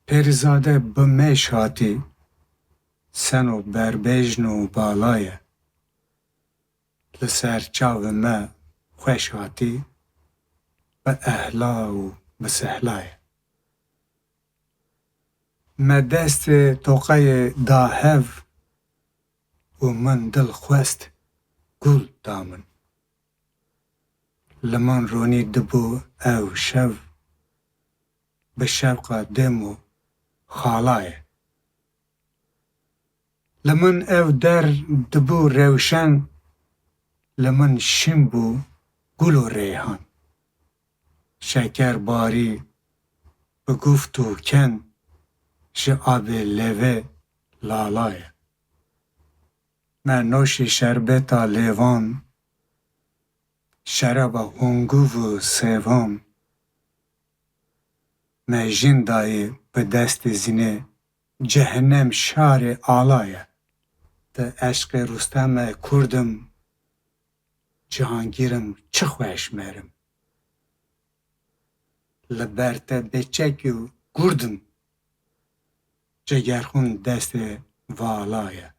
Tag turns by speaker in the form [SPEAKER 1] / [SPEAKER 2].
[SPEAKER 1] Pêrizade bi mêş hatî, seno berbêjn û balaye. Li ser çavê me xweş hatî, bi ehla û bi sehlayê. Me destê toqeyê da hev û min dil xwest gul da min. Li min ronî dibû ew şev, bi şewqa dêm û xalayê. Li min ev der dibû rewşen, li min şîn bû gul û rêhan. Şekerbarî bi guft û ken, ji avê lêvê lalayê. Me noşê şerbeta lêvan, şeraba hûngûv û sêvan. Me jin dayê bi destê zinê, cehennem şarê alayê. Di eşqê Rûstemê Kurdim, cihangîrim çi xweş merim. Li ber te bêçek û gurdim, cegerxûn destê valayê.